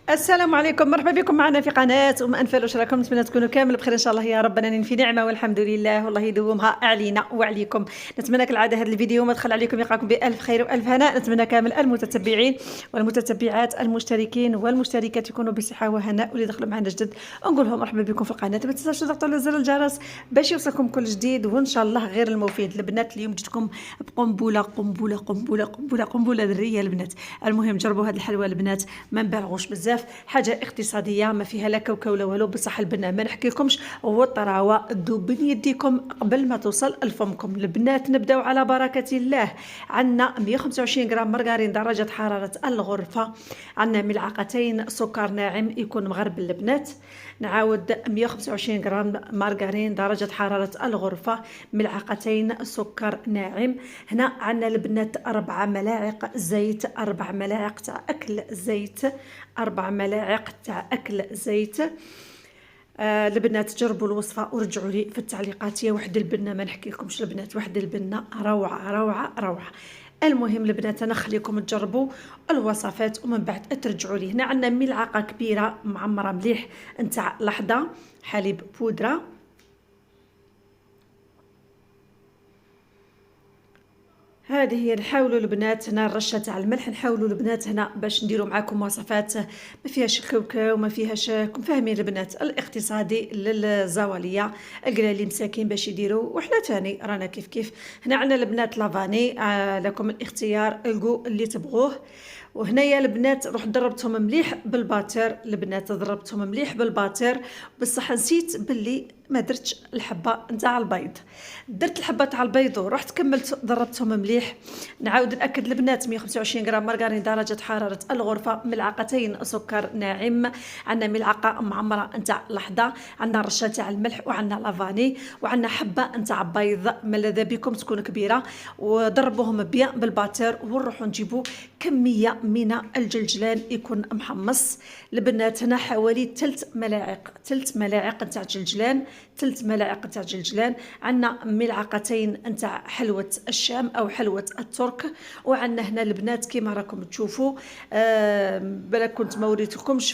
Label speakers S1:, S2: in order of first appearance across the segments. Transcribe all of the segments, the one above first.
S1: السلام عليكم، مرحبا بكم معنا في قناة أنفال. واش راكم؟ نتمنى تكونوا كامل بخير ان شاء الله يا رب. راني في نعمه والحمد لله، والله يدومها علينا وعليكم. نتمنى كالعاده هذا الفيديو ما دخل عليكم يلقاكم بالف خير والف هناء. نتمنى كامل المتتبعين والمتتبعات المشتركين والمشتركات يكونوا بصحه وهناء، واللي دخلوا معنا جدد نقول لهم مرحبا بكم في القناه. ما تنساوش تضغطوا على زر الجرس باش يوصلكم كل جديد، وان شاء الله غير المفيد. البنات اليوم جيتكم بقنبله قنبله قنبله قنبله قنبله ذريه البنات. المهم جربوا هذه الحلوى البنات، ما نبالغوش بزاف، حاجه اقتصاديه ما فيها لا كوكا ولا والو. بصح البنات ما نحكي لكمش، هو الطراوه تذوب بين يديكم قبل ما توصل لفمكم. البنات نبداو على بركه الله. عندنا 125 غرام مارغرين درجه حراره الغرفه، عندنا ملعقتين سكر ناعم يكون مغربل البنات. نعاود 125 غرام مارغرين درجه حراره الغرفه، ملعقتين سكر ناعم. هنا عندنا البنات 4 ملاعق زيت، 4 ملاعق تاع اكل زيت، 4 ملاعق تاع اكل زيت. البنات جربوا الوصفه ورجعوا لي في التعليقات. يا وحد البنه ما نحكي لكمش البنات، وحد البنه روعه روعه روعه. المهم البنات انا خليكم تجربوا الوصفات ومن بعد ترجعوا لي. هنا عندنا ملعقه كبيره معمره مليح نتاع لحظه حليب بودره، هذه هي. نحاولوا البنات هنا الرشه تاع الملح، نحاولوا البنات هنا باش نديروا معاكم وصفات ما فيهاش الكاوكاو وما فيهاش، كم فاهمين البنات، الاقتصادي للزواليه القلالي مساكين باش يديروا، وحنا تاني رانا كيف كيف. هنا عندنا البنات لافاني، لكم الاختيار القو اللي تبغوه. وهنايا البنات روح ضربتهم مليح بالباتر، البنات ضربتهم مليح بالباتر، بصح نسيت باللي ما درتش الحبه نتاع البيض. درت الحبه تاع البيض ورحت كملت ضربتهم مليح. نعاود ناكد البنات 125 غرام مارغرين درجه حراره الغرفه، ملعقتين سكر ناعم، عندنا ملعقه معمره نتاع لحظه، عندنا رشه تاع الملح، وعندنا لافاني، وعندنا حبه نتاع بيض ماذا بكم تكون كبيره. وضربوهم بيان بالباتر، ونروحوا نجيبوا كميه من الجلجلان يكون محمص. البنات هنا حوالي 3 ملاعق، 3 ملاعق نتاع جلجلان، 3 ملاعق نتاع جلجلان. عندنا ملعقتين نتاع حلوه الشام او حلوه الترك. وعندنا هنا البنات كيما راكم تشوفوا، بلا كنت ما وريتكمش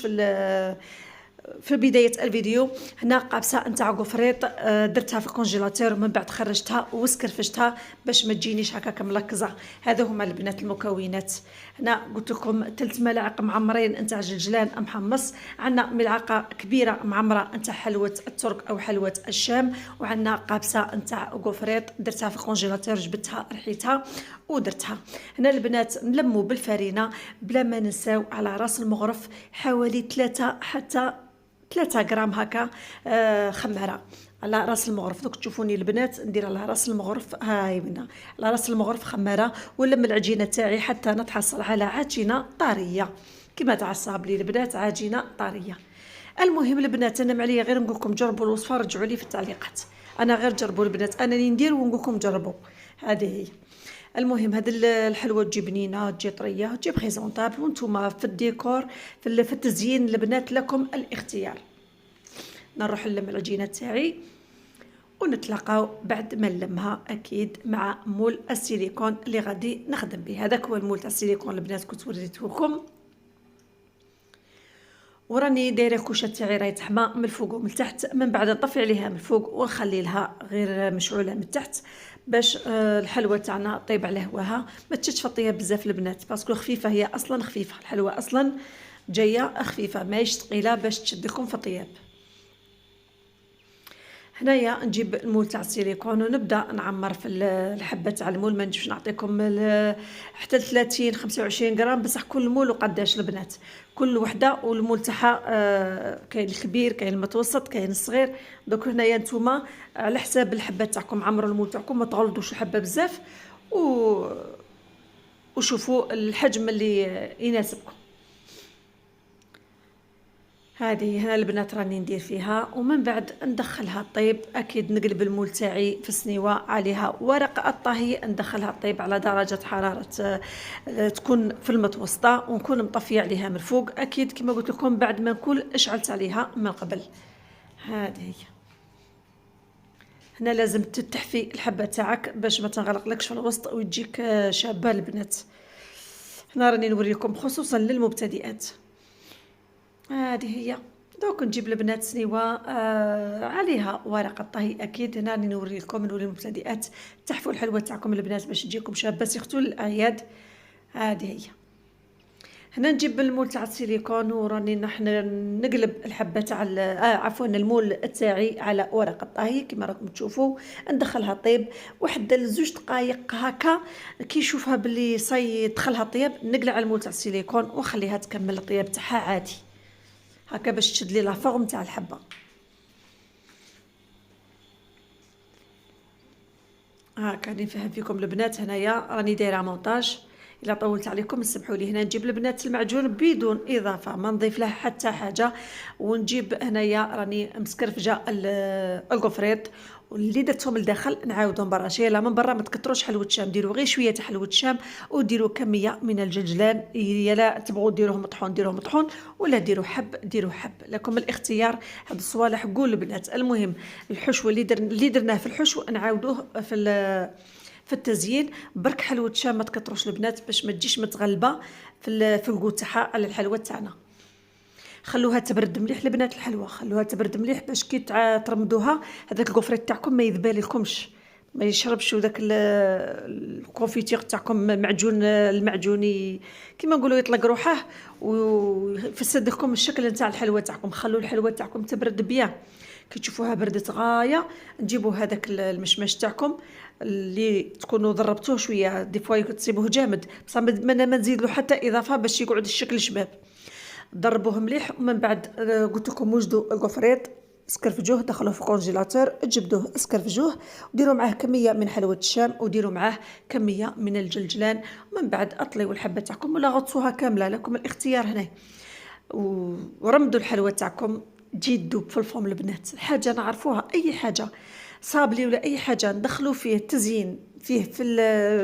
S1: في بدايه الفيديو، هنا قابسه نتاع قفريط، درتها في الكونجيلاتور ومن بعد خرجتها وسكرفشتها باش ما تجينيش هكاك ملكزه. هذا هما البنات المكونات. هنا قلت لكم 3 ملاعق معمرين نتاع جلجلان محمص، عندنا ملعقه كبيره معمره نتاع حلوه الترك او حلوه الشام، وعندنا قابسه نتاع قفريط درتها في الكونجيلاتور، جبتها رحيتها ودرتها. هنا البنات نلموا بالفرينه بلا ما ننساو على راس المغرف حوالي 3 حتى 3 غرام هكا خماره على راس المغرف. دوك تشوفوني البنات ندير على راس المغرف، هاي منا على راس المغرف خماره، ولم العجينه تاعي حتى نتحصل على عجينه طريه كما تاع الصابلي البنات، عجينه طريه. المهم البنات انا معليا غير نقول لكم جربوا الوصفه، رجعوا لي في التعليقات. انا غير جربوا البنات، انا اللي ندير ونقول لكم جربوا. هذه هي. المهم هذه الحلوه تجي بنينه، تجي طريه، تجي بريزونطابل، وانتم في الديكور في التزيين البنات لكم الاختيار. نروح نلم العجينه تاعي ونتلاقاو بعد ما نلمها اكيد مع مول السيليكون اللي غادي نخدم به. هذاك هو المول تاع السيليكون البنات كنت وريتهولكم، وراني دايره كوشه تاعي راهي تحمى من الفوق ومن التحت، من بعد نطفي عليها من الفوق ونخلي لها غير مشعوله من التحت باش الحلوه تاعنا طيب على هواها. ما تشفطيها بزاف البنات باسكو خفيفه، هي اصلا خفيفه الحلوه، اصلا جايه خفيفه ماهيش ثقيله باش تشدكم في الطياب. هنايا نجيب المول تاع السيليكون ونبدا نعمر في الحبه تاع المول. ما نجمش نعطيكم حتى 30 25 غرام، بصح كل مول وقداش البنات، كل وحده والمول تاعها. كاين الكبير، كاين المتوسط، كاين الصغير. دوك هنايا نتوما على حساب الحبه تاعكم عمروا المول تاعكم، ما تغلطوش الحبه بزاف، وشوفوا الحجم اللي يناسبكم. هذه هنا البنات راني ندير فيها، ومن بعد ندخلها طيب. اكيد نقلب المول تاعي في سنيوه عليها ورق الطهي، ندخلها طيب على درجه حراره تكون في المتوسطه، ونكون مطفيه عليها من فوق اكيد كما قلت لكم بعد ما نكون اشعلت عليها من قبل. هذه هي. هنا لازم تتحفي الحبه تاعك باش ما تنغلقلكش في الوسط وتجيك شابه البنات. هنا راني نوريكم خصوصا للمبتدئات. هذه هي. دوك نجيب البنات سنيوة عليها ورقة طهي أكيد. هنا راني نوري لكم، نوري المبتدئات تحفوا الحلوى تاعكم البنات باش تجيكم شابة سيختو للأعياد. هذه هي. هنا نجيب المول تاع السيليكون وراني نحن نقلب الحبه تاع عفوا المول تاعي على ورقه طهي كما راكم تشوفوا. ندخلها طيب واحد لزوج دقائق هكا، كي نشوفها باللي صاي دخلها طيب نقلع المول تاع السيليكون ونخليها تكمل الطياب تاعها عادي هكا باش تشد لي لا فورم تاع الحبه. هاكا راني نفهم فيكم البنات. هنايا راني دايره مونتاج، الا طولت عليكم سمحوا لي. هنا نجيب البنات المعجون بدون اضافه، ما نضيف له حتى حاجه. ونجيب هنايا راني مسكرفجه القفريط واللي درتهم لداخل نعاودهم برا. لا من برا ما تكثروش حلوه الشام، ديروا غير شويه تاع حلوه الشام وديروا كميه من الجلجلان. يلا تبغوا ديروه مطحون ديروه مطحون، ولا ديروا حب ديروا حب، لكم الاختيار. هاد الصوالح قول البنات. المهم الحشو اللي درناه في الحشو نعاودوه في التزيين. برك حلوه الشام ما تكثروش البنات باش ما تجيش متغلبه في الكوت تاعها على الحلوه تاعنا. خلوها تبرد مليح البنات الحلوه، خلوها تبرد مليح باش كي ترمدوها هذاك الكوفريت تاعكم ما يذبالي لكمش، ما يشربش ذاك الكونفيتير تاعكم معجون المعجوني كيما نقولوا يطلق روحه ويفسد لكم الشكل نتاع الحلوه تاعكم. خلوا الحلوه تاعكم تبرد بيان. كي تشوفوها بردت غايه نجيبوا هذاك المشماش تاعكم اللي تكونوا ضربتوه شويه، دي فوا تصيبوه جامد بصح ما نزيد له حتى اضافه باش يقعد الشكل شباب. ضربوه مليح ومن بعد قلت لكم وجدوا القفريط اسكرفجوه دخلوه في الكونجيلاتور، تجبدوه اسكرفجوه وديروا معاه كميه من حلوه الشام وديروا معاه كميه من الجلجلان. ومن بعد اطليوا الحبه تاعكم ولا غطسوها كامله، لكم الاختيار هنا. ورمدوا الحلوه تاعكم تجي تذوب في الفم البنات. حاجه نعرفوها اي حاجه صابلي ولا اي حاجه ندخلوا فيه تزيين فيه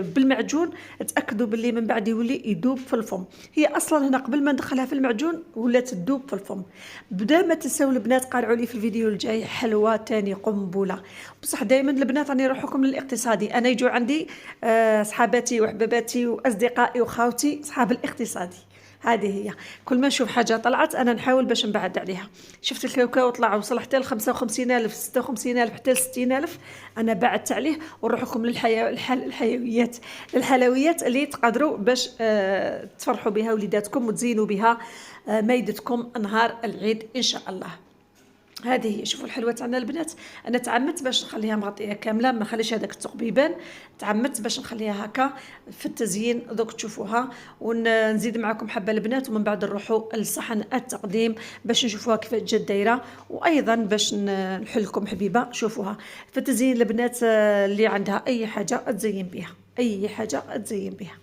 S1: بالمعجون تاكدوا باللي من بعد يولي يذوب في الفم. هي اصلا هنا قبل ما ندخلها في المعجون ولات تذوب في الفم. بدا ما تنساو البنات قارعوا لي في الفيديو الجاي حلوه تاني قنبله. بصح دائما البنات راني نروحكم للاقتصادي. انا يجوا عندي صحاباتي وحباباتي واصدقائي وخاوتي صحاب الاقتصادي. هذه هي. كل ما نشوف حاجه طلعت انا نحاول باش نبعد عليها. شفت الكاوكاو طلع وصل حتى ل 55,000 56,000 حتى ل 60,000، انا بعدت عليه ونروح لكم للحلويات اللي تقدروا باش تفرحوا بها وليداتكم وتزينوا بها مائدتكم نهار العيد ان شاء الله. هذه هي. شوفوا الحلوه تاعنا البنات. انا تعمدت باش نخليها مغطيه كامله، ما نخليش هذاك الثقبيبان. تعمدت باش نخليها هكا في التزيين دوك تشوفوها. ونزيد معكم حبه البنات ومن بعد نروحوا لصحن التقديم باش نشوفوها كيف جات دايره، وايضا باش نحل لكم حبيبه شوفوها في التزيين البنات. اللي عندها اي حاجه تزين بها، اي حاجه تزين بها.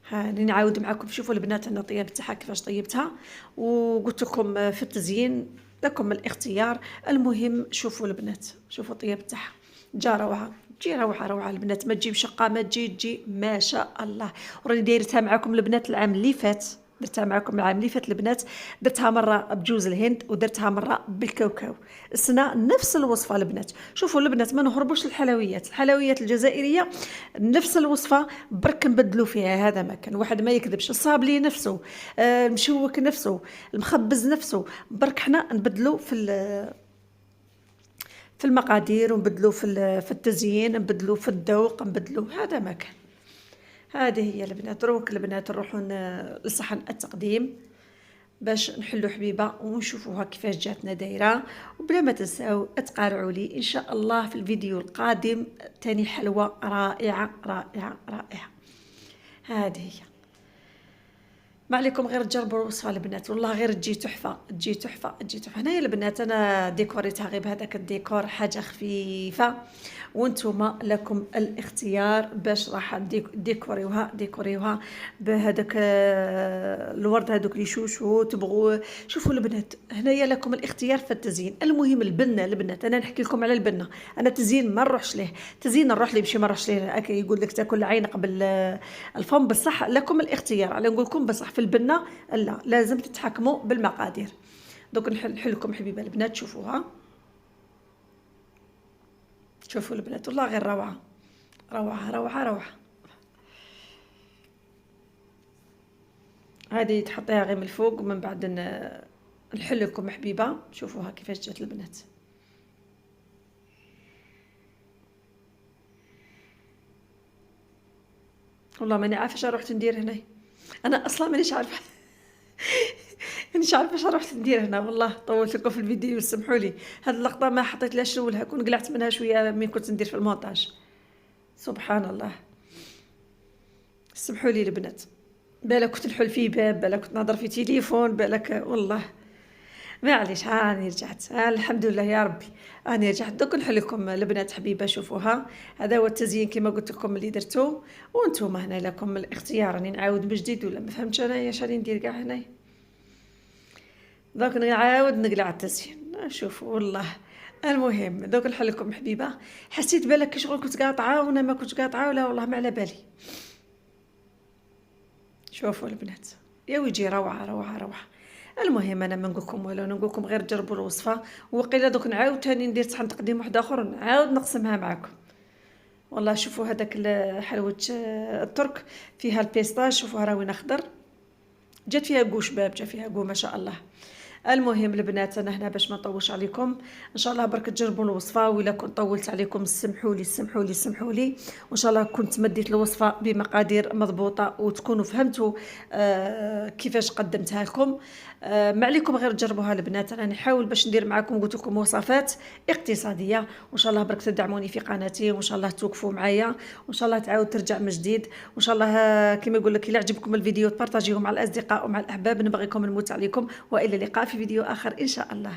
S1: هاني نعاود معكم. شوفوا البنات انا طيبتها كيفاش طيبتها وقلت لكم في التزيين لكم الاختيار. المهم شوفوا البنات، شوفوا طيبتها جا روعه، تجي روعه روعه البنات. ما تجي مشقه، ما تجي ما شاء الله. وراني دايرتها معكم البنات العام اللي فات، درتها معكم العام اللي فات البنات. درتها مره بجوز الهند ودرتها مره بالكاوكاو. السنه نفس الوصفه البنات. شوفوا البنات ما نهربوش الحلويات الجزائريه نفس الوصفه، برك نبدلوا فيها. هذا ما كان واحد ما يكذبش. الصابلي نفسه، المشوك نفسه، المخبز نفسه، برك حنا نبدلوا في المقادير ونبدلوا في التزيين، نبدلوا في الذوق، نبدلوا. هذا ما كان. هذه هي البنات. دروك البنات نروحوا لصحن التقديم باش نحلو حبيبه ونشوفوها كيفاش جاتنا دايره. وبلا ما تنساو تقارعوا لي ان شاء الله في الفيديو القادم تاني حلوه رائعه رائعه رائعه. هذه هي. ما عليكم غير تجربوا الوصفه البنات، والله غير تجي تحفه تجي تحفه تجي تحفه. هنايا البنات انا ديكوريتها غير بهذاك الديكور حاجه خفيفه، وانتم لكم الاختيار باش راح ديكوريوها بهذاك الورد هذوك اللي شوشو تبغوا. شوفوا البنات هنايا لكم الاختيار في التزيين. المهم البنه البنات. انا نحكي لكم على البنه. انا تزيين ما نروحش ليه، تزيين نروح ليه بشي ما نروحش ليه. يقول لك تاكل عين قبل الفم، بصح لكم الاختيار. على نقول لكم بصح في البنه لا، لازم تتحكموا بالمقادير. دوك نحل لكم حبيبه البنات. شوفوها، شوفوا البنات والله غير روعه روعه روعه روعه. هذه تحطيها غير من الفوق، ومن بعد نحل لكم حبيبه. شوفوها كيفاش جات البنات. والله ماني عارفه اش رحت ندير هنا. انا اصلا مانيش عارفه مانيش عارفه اش رحت ندير هنا. والله طولت لكم في الفيديو، سمحوا لي. هاد اللقطه ما حطيت لهاش الاولها، كون قلعت منها شويه مين كنت ندير في المونتاج. سبحان الله. سمحوا لي البنات، بالك كنت نحل في باب، بالك كنت نهضر في تليفون، بالك والله معليش. راني رجعت، الحمد لله يا ربي. راني رجعت دوك نحل لكم البنات حبيبه. شوفوها، هذا هو التزيين كما قلت لكم اللي درتو، وانتم هنا لكم الاختيار. راني نعاود من جديد ولا ما فهمتش انايا اش راني ندير كاع هنايا. دوك نعاود نقلع التزيين. شوفوا والله. المهم دوك نحل لكم حبيبه. حسيت بالك كي شغل كنت قاطعه وانا ما كنتش قاطعه، ولا والله ما على بالي. شوفوا البنات، يا ويجي روعه روعه روعه. المهم انا ما نقولكم والو، نقولكم غير جربوا الوصفه. وقيله دوك نعاود تاني ندير صحن تقديم واحد اخر ونعاود نقسمها معكم. والله شوفوا هذاك حلوه الترك فيها البيستاج. شوفوها راه وين اخضر، جات فيها قوش باب، جا فيها قو ما شاء الله. المهم البنات انا هنا باش ما نطولش عليكم. ان شاء الله برك تجربوا الوصفه، وإلا كنت طولت عليكم سمحوا لي سمحوا لي سمحوا لي. وان شاء الله كنت مديت الوصفه بمقادير مضبوطه، وتكونوا فهمتوا كيفاش قدمتها لكم. ما عليكم غير تجربوها البنات. انا نحاول باش ندير معكم، قلت لكم وصفات اقتصاديه. وان شاء الله برك تدعموني في قناتي، وان شاء الله توقفوا معايا، وان شاء الله تعاود ترجع من جديد. وان شاء الله كما يقول لك، الا عجبكم الفيديو تبارطاجيوه مع الاصدقاء ومع الاحباب. نبغيكم نموت عليكم، والى اللقاء في فيديو اخر ان شاء الله.